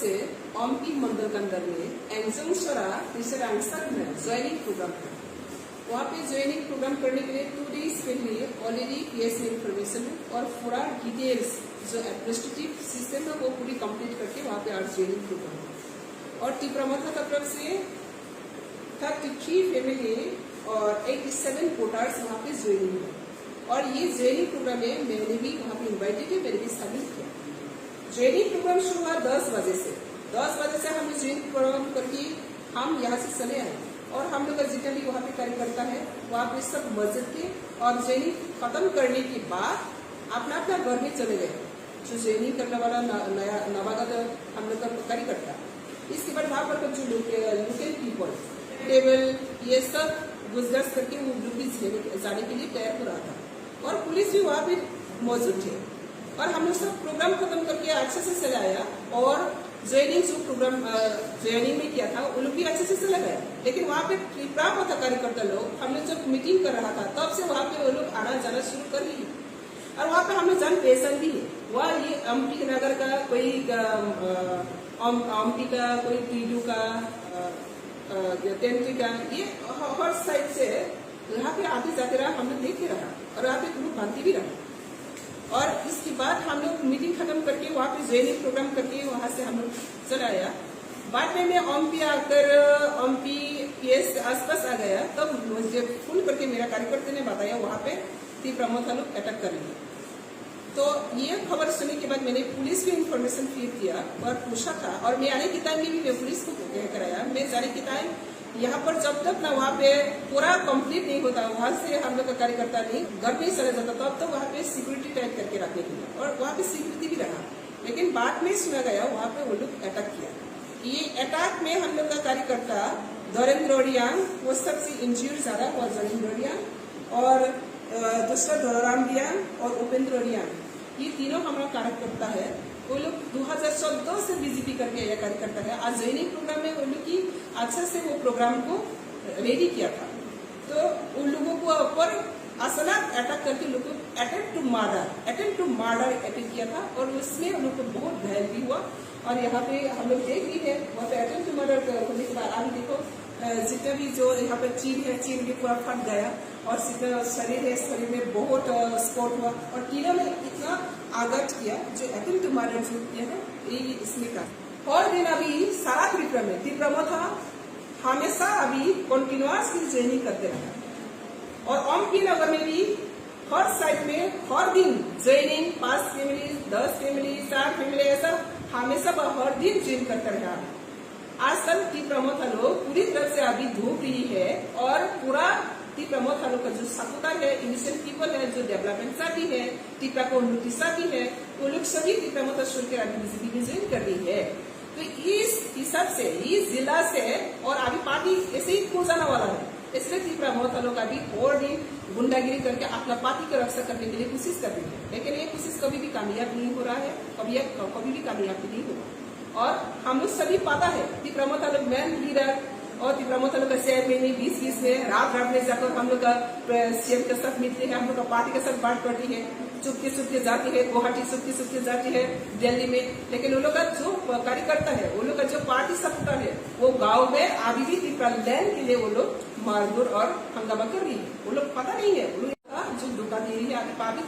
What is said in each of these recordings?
से ओमपी मंडल के अंदर में एंजंगसरा में ज्वाइनिंग प्रोग्राम है। वहाँ पे ज्वाइनिंग प्रोग्राम करने के लिए 2 days पहले ऑलरेडी पीएसए इन्फॉर्मेशन और पूरा डिटेल्स जो एडमिनिस्ट्रेटिव सिस्टम है वो पूरी कंप्लीट करके वहाँ पे आज ज्वाइनिंग प्रोग्राम है। और टिप्रामथा की तरफ से 33 फैमिली और 87 वोटर्स वहाँ पे ज्वाइनिंग है। और ये ज्वाइनिंग प्रोग्राम में मैंने भी वहाँ पे इन्वाइटेड है, मैंने भी शामिल किया। ज्वाइनिंग प्रोग्राम शुरू हुआ 10 बजे से। 10 बजे से हम ज्वाइनिंग प्रोग्राम करके हम यहाँ से चले आए और हम लोग का जितना भी वहाँ पे कार्यकर्ता है वहाँ पे सब मस्जिद के और ज्वाइनिंग खत्म करने के बाद अपना अपना घर में चले गए। जो ज्वाइनिंग करने वाला नया नवागत हम लोग का कार्यकर्ता, इसके बाद वहाँ पर जो लोकल पीपल टेबल ये सब गुजरात करके वो लोग भी जाने के लिए तैयार हो रहा था और पुलिस भी वहाँ पे मौजूद थे। और हम लोग सब प्रोग्राम खत्म करके अच्छे से चला आया और ज्वाइनिंग जो प्रोग्राम ज्वाइनिंग में किया था वो लोग भी अच्छे से चला गया। लेकिन वहाँ पे टिप्रामथा था कार्यकर्ता लोग, हम लोग जब मीटिंग कर रहा था तब से वहाँ पे वो लोग आना जाना शुरू कर रही है। और वहाँ पे हम लोग जान पहचान भी है। वहाँ ये ओमपी नगर का कोई ओमपी का कोई टीडू का टेंट्री का, ये हर साइड से यहाँ पे आते जाते रहा, हम लोग देखते रहा और यहाँ पे ग्रुप बनती भी रहा। और इसके बाद हम लोग मीटिंग खत्म करके वहाँ पे ज्वाइनिंग प्रोग्राम करके वहाँ से हम लोग चला आया। बाद में मैं ओमपी आकर ओमपी पीएस आसपास आ गया, तब मुझे फोन करके मेरा कार्यकर्ता ने बताया वहाँ पे टिप्रामथा लोग अटैक कर रहे हैं। तो ये खबर सुनने के बाद मैंने पुलिस भी इंफॉर्मेशन फीड किया और पूछा था। और मैं आने के टाइम में भी मैं पुलिस को कराया। मैं जाने के टाइम यहाँ पर जब तक ना वहाँ पे पूरा कंप्लीट नहीं होता, वहाँ से हम लोग का कार्यकर्ता नहीं घर पे ही चला जाता, तब तो वहाँ पे सिक्योरिटी टाइट करके रखने के लिए और वहाँ पे सिक्योरिटी भी रहा। लेकिन बाद में सुना गया वहाँ पे वो लोग अटैक किया। ये अटैक में हम लोग का कार्यकर्ता धरेंद्र ओडियान वो सबसे इंजर्ड ज्यादा हुआ, धरेंद्र ओडियान और दूसरा धोराम डियान और उपेंद्र ओडियान, ये तीनों हमारा कार्यकर्ता है। वो लोग 2014 से बीजेपी करके यह कार्यकर्ता है। आज ज्वाइनिंग प्रोग्राम में वो लोग की अच्छा से वो प्रोग्राम को रेडी किया था, तो उन लोगों को ऊपर अचानक अटैक करके लोग अटेम्प्ट टू मर्डर अटैक किया था और उसमें उन लोग को बहुत घायल भी हुआ। और यहाँ पे हम लोग देख रही है वहाँ पे अटेम्प्ट टू मर्डर होने के बाद अभी देखो जितना भी जो यहाँ पे चीन भी पूरा फट गया और जितना शरीर है शरीर में बहुत स्पॉट हुआ और तीनों ने इतना आघात किया जो अटेम्प्ट टू मर्डर जो किया है ये इसमें का। और दिन अभी सारा त्रिपुरा में टिप्रामथा हमेशा अभी कंटिन्यूअस की ज्वाइनिंग करते रहा और ओमपी नगर में भी हर साइड में हर दिन ज्वाइनिंग 5 फैमिली 10 फैमिली 4 फैमिली ऐसा हमेशा हर दिन ज्वाइन करते रहा। आजकल टिप्रामथा लोग पूरी तरह से अभी धूप रही है और पूरा टिप्रामथा लोग का जो सपोर्टर है, इनिशियल पीपल है, जो डेवलपमेंट चाहती है, टिप्रा को उन्नति चाहती है, वो लोग सभी टिप्रामथा छोड़ के अभी बीजेपी में ज्वाइन कर रही है। तो इस हिसाब से इस जिला से और अभी पार्टी ऐसे ही खो जाने वाला है, इसलिए टिप्रामथा लोग अभी और दिन गुंडागिरी करके अपना पार्टी की रक्षा करने के लिए कोशिश कर रही है। लेकिन ये कोशिश कभी भी कामयाब नहीं हो रहा है, कभी भी कामयाब नहीं होगा। और हम लोग सभी पता है टिप्रामथा लोग मेन लीडर और टिप्रामथा लोग का चेयरमैन 2020 में रात में जाकर हम लोग का सीएम के साथ मिलते हैं, हम लोग का पार्टी के साथ बात करती है, चुपके जाती है गुवाहाटी, चुपके जाती है दिल्ली में। लेकिन वो लोग का जो कार्यकर्ता है, वो लोग का जो पार्टी सपोर्टर है, वो गाँव में अभी भी टिप्रा लैंड के लिए वो लोग मारधूर और हंगामा कर रही है। वो लोग पता नहीं है, वो लोग जो धोखा दे रही है अभी पब्लिक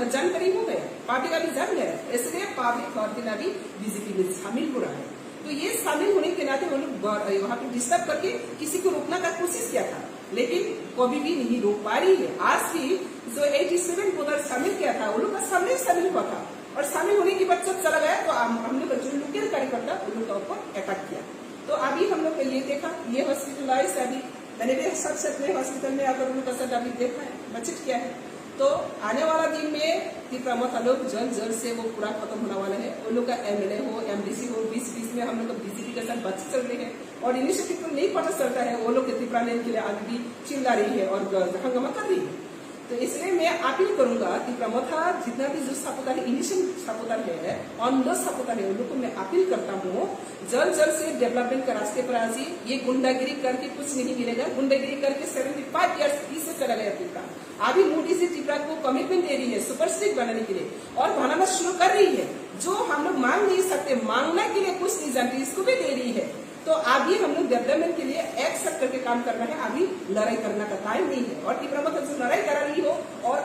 जानकारी हो गया, पब्लिक अभी जान गया, इसलिए पब्लिक और दिन अभी बीजेपी में शामिल हो रहा है। तो ये शामिल होने के नाते वो लोग वहाँ पे डिस्टर्ब करके किसी को रोकने का कोशिश किया था, लेकिन कभी भी नहीं रोक पा रही है। आज भी जो 87 वोटर शामिल किया था वो लोग का सामने शामिल हुआ था और शामिल होने के बाद जब चला गया तो हम लोग जो लोकल कार्यकर्ता उन लोग का ऊपर अटैक किया। तो अभी हम लोग ये देखा, ये हॉस्पिटलाइज अभी मैंने भी सबसे अपने हॉस्पिटल में आकर उनका साथ अभी देखा है, बचत किया है। तो आने वाला दिन में टिप्रामथा लोग जल्द से वो पूरा खत्म होने वाला है। उन लोग का एमएलए हो एमडीसी हो 2020 में हम लोग का बीजेपी के साथ बातचीत चल रही है और इनिशिएटिव को नहीं पता चलता है, वो लोग टिप्रा लेने के लिए आगे भी चिल्ला रही है और हंगामा कर रही है। तो इसलिए मैं अपील करूंगा टिप्रामथा जितना भी जो सपोर्टर है, इनिशियल सपोर्टर है, ऑन द सपोर्टर है, उन लोग को मैं अपील करता हूँ जल्द से डेवलपमेंट के रास्ते पर आ जाइए। ये गुंडागिरी करके कुछ नहीं मिलेगा। गुंडागिरी करके 75 ईयर्स पीछे चला गया टिप्रा। अभी मोदी से टिप्रा को कमिटमेंट दे रही है सुपर स्टेट बनाने के लिए और बनाना शुरू कर रही है। जो हम लोग मांग नहीं सकते, मांगने के लिए अंकल्स आंटीज को भी दे रही है। तो अभी हम लोग डेवलपमेंट के लिए एक साथ करके काम करना है, अभी लड़ाई करना का टाइम नहीं है। और तीव्र मतलब जो लड़ाई करा रही हो और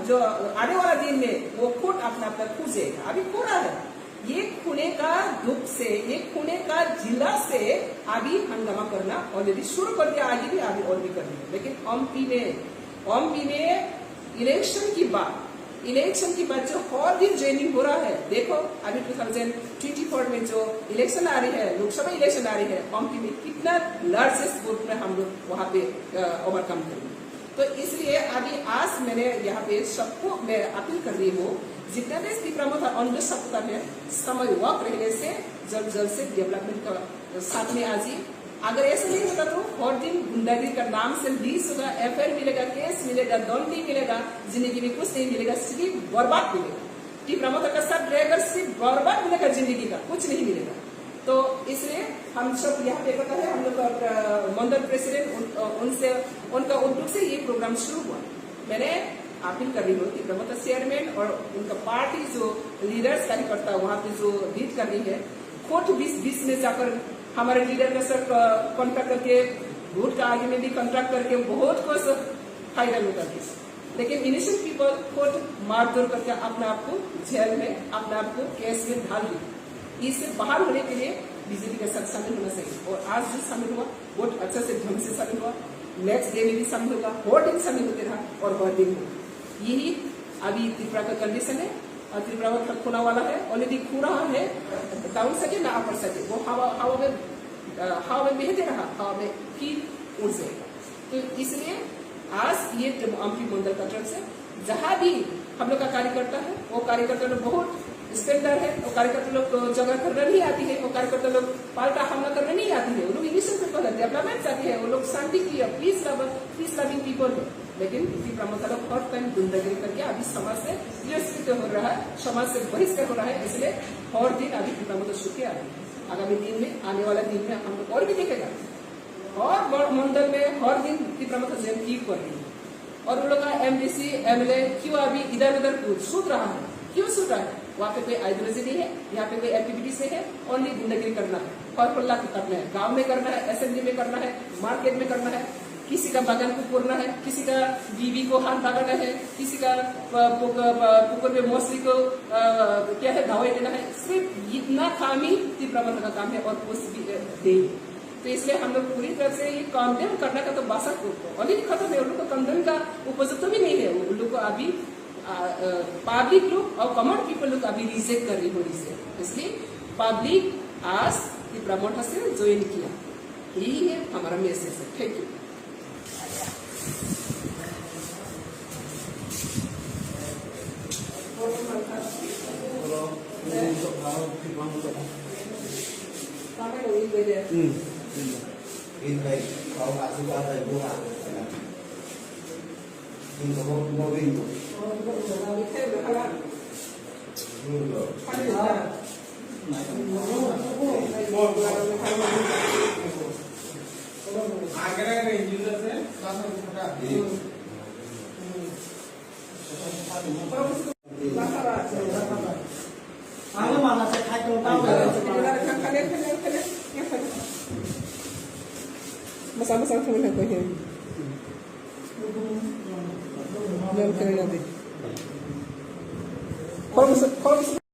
जो आने वाला दिन में वो खुद अपना अपना खूजेगा, अभी खो रहा है। ये खूने का दुख से, ये खूने का जिला से अभी हंगामा करना ऑलरेडी शुरू कर दिया, आगे भी अभी और भी करनी है। लेकिन ओमपी में इलेक्शन की बात जो हर दिन ज्वाइनिंग हो रहा है, देखो अभी 2024 में जो इलेक्शन आ रही है, लोकसभा इलेक्शन आ रही है, ओमपी में कितना लार्जेस्ट वोट में हम लोग वहां पे ओवरकम करेंगे। तो इसलिए अभी आज मैंने यहाँ पे सबको मैं अपील कर रही हूँ, जितना भी तीव्र अंदर सकता है समय वक्त रहने से जल्द से डेवलपमेंट का साथ में आ जाइए। अगर ऐसा नहीं होता तो हर दिन गुंडागिरी का नाम से लीज होगा, एफआईआर मिलेगा, केस मिलेगा, दंड मिलेगा, जिंदगी में कुछ नहीं मिलेगा, सिर्फ बर्बाद मिलेगा। तीव्र का साथ रहेगा, सिर्फ बर्बाद मिलेगा, जिंदगी का कुछ नहीं मिलेगा। तो इसलिए हम सब यहाँ पे पता है, हम लोग मंडल प्रेसिडेंट उनसे उनका उद्योग से ये प्रोग्राम शुरू हुआ। मैंने अपील कर रही हूँ कि प्रमोद चेयरमैन और उनका पार्टी जो लीडर्स कार्यकर्ता वहाँ पे जो लीड कर रही है, खुद बीच में जाकर हमारे लीडर के साथ कॉन्ट्रैक्ट करके, वोट का आगे में भी कॉन्ट्रैक्ट करके बहुत कुछ फायदा होता है। लेकिन इनिशियल पीपल खुद मारधोर करके अपने आप को जेल में, अपने आप को केस में ढाल दी। इससे बाहर होने के लिए बीजेपी के साथ शामिल होना चाहिए। और आज जो शामिल हुआ बहुत अच्छे से ढंग से शामिल हुआ, नेक्स्ट डे में भी शामिल होगा, हर दिन शामिल होते रहा और हर दिन होगा। यही अभी त्रिपुरा का कंडीशन है। और त्रिपुरा में खोना वाला है, ऑलरेडी खो रहा है, डाउन सके ना अपर सके, वो हवा में बहते रहा, हवा में फिर उड़ जाएगा। तो इसलिए आज ये ओमपी मंडल का तरफ से जहां भी हम लोग का कार्यकर्ता है, वो कार्यकर्ता लोग बहुत स्टैंडर्ड है, वो कार्यकर्ता लोग जगह करना नहीं आती है, वो कार्यकर्ता लोग पाल्टा हमला करना नहीं आती है, वो लोग इनिशियल पीपल है, डेवलपमेंट चाहते हैं, वो लोग शांति की पीस लविंग पीपल है। लेकिन प्रमुख लोग हर टाइम गुंडागिरी करके अभी समाज से तिरस्कृत हो रहा है, समाज से बहिष्कार हो रहा है। इसलिए हर दिन अभी प्रमुख सुखी आगामी दिन में, आने वाला दिन में हम लोग और भी देखेगा। और मंडल में हर दिन प्रमुख जयंती की कर रही है, और उन लोग का एमडीसी एमएलए क्यों अभी इधर उधर सूत रहा है, क्यों सूत रहा है? वहाँ पे कोई आइडियोलॉजी नहीं है, यहाँ पे कोई एक्टिविटीज नहीं है, ओनली गुंडागिरी करना है, फॉर्मूला करना है, गांव में करना है, असेंबली में करना है, मार्केट में करना है, किसी का बागान को तोड़ना है, किसी का बीवी को हाथ लगाना है, किसी का पुकुर में मछली को क्या है दवाई देना है। सिर्फ इतना काम ही तीव्र का काम है और कुछ भी नहीं। तो इसलिए हम लोग पूरी तरह से ये कंडेम करने का तो भाषा ऑलरेडी खत्म है, उन लोग को कंडेम का उपयुक्त भी नहीं है। उन लोग को अभी पब्लिक लोग और कॉमन पीपल लोग अभी रिजेक्ट कर रही हो इसे, इसलिए पब्लिक आज तीव्र से ज्वाइन किया। यही है हमारा मैसेज है। Thank you. Bersama-sama kami lakukan. Jangan kena nanti. Kalau